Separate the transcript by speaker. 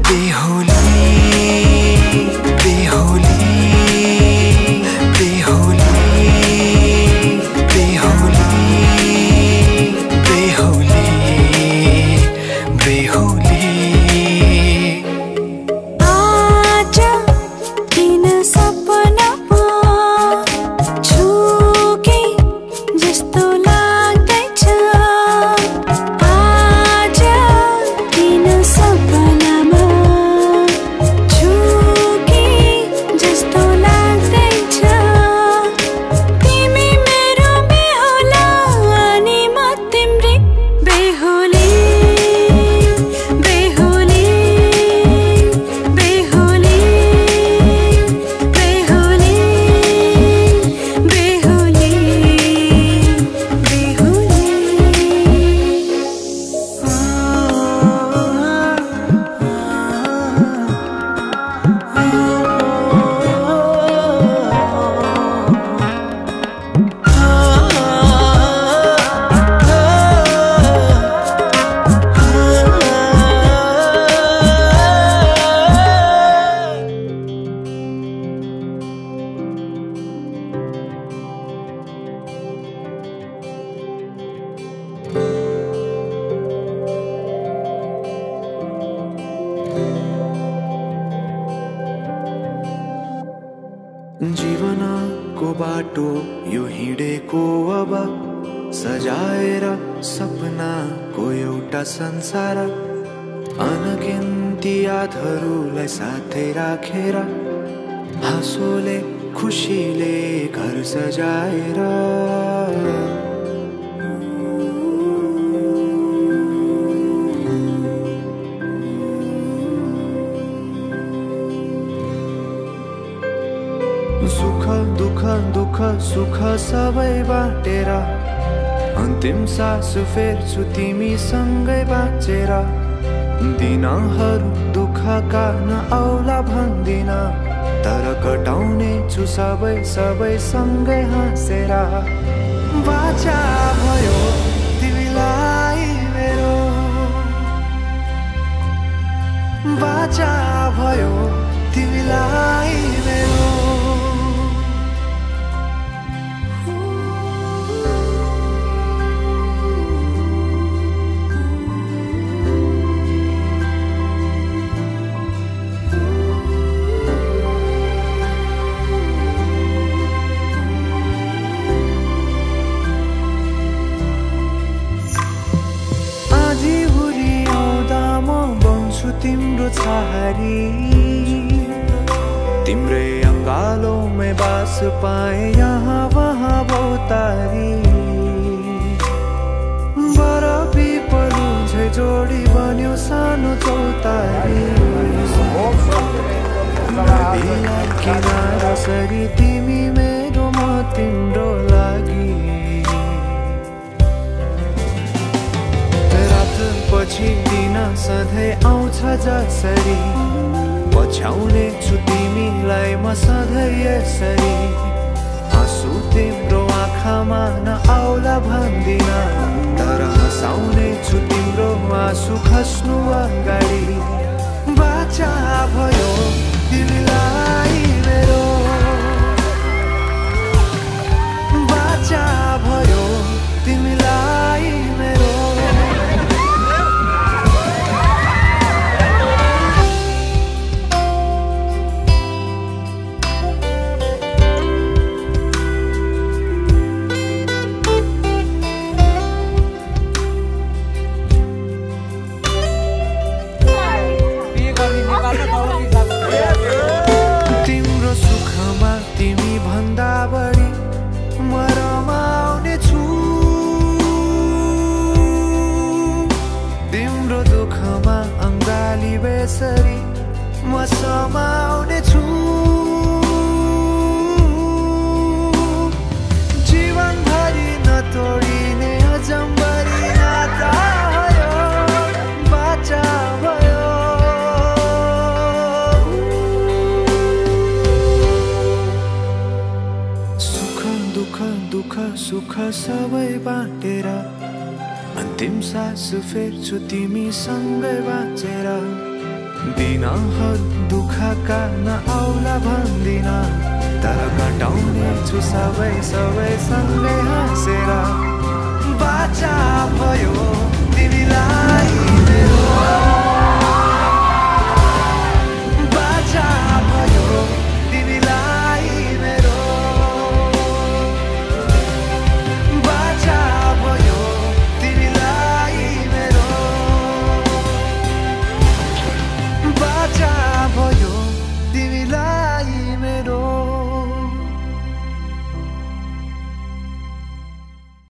Speaker 1: बेहोली बेहोली बेहोली बेहोली बेहोली बेहोली
Speaker 2: आज किन सपनामा छु कि जस्तो लाग्दैछ आज किन सपनामा छु कि जस्तो लाग्दैछ तिमी मेरो बेहुला अनि म तिम्री बेहुली बेहुली बेहुली बेहुली बेहुली
Speaker 1: जीवनको बाटो यो हिँडेको अब सजाएर सपनाको एउटा संसार अनगिन्ती यादहरूलाई साथै राखेर हाँसोले खुसीले घर सजाएर सुख दुख दुख सुख सबै बाटेर अन्तिम सास फेर्छु तिमीसँगै बाँचेर दिनहरू दुःखका नआउला भन्दिन तर कटाउने छु सबै सबै सँगै हाँसेर बाचा भयो तिमीलाई मेरो बाचा भयो तिमीलाई मेरो तिम्रो छहारी तिम्रै अङ्गालोमै बास पाए यहाँ वहाँ बहुतारी बर पिपलु झै जोडी बन्यो सानो चौतारी किनारा सरी तिमी मेरो म तिम्रो लागि पछि दिन सधैँ आउँछ जसरी पछ्याउने छु तिमीलाई म सधैँ यसरी आँसु तिम्रो आँखामा नआउला भन्दिन तर हँसाउने छु तिम्रो आँसु खस्नु अगाडि बाचा भयो तिमीलाई मेरो बाचा भयो तिमीलाई मेरो तिम्रो सुखमा तिमी भन्दा बढी म रमाउने छु तिम्रो दुःखमा अङ्गाली बेसरी म समाउने छु जीवनभरि नतोडिने अजम्बरी नाता बाचा भयो दुःख सुख सबै बाटेर अन्तिम सास फेर्छु तिमीसँगै बाँचेर दिनहरु दुःखका नआउला भन्दिन तर कटाउने छु सबै सँगै हाँसेर बाचा भयो तिमीलाई मेरो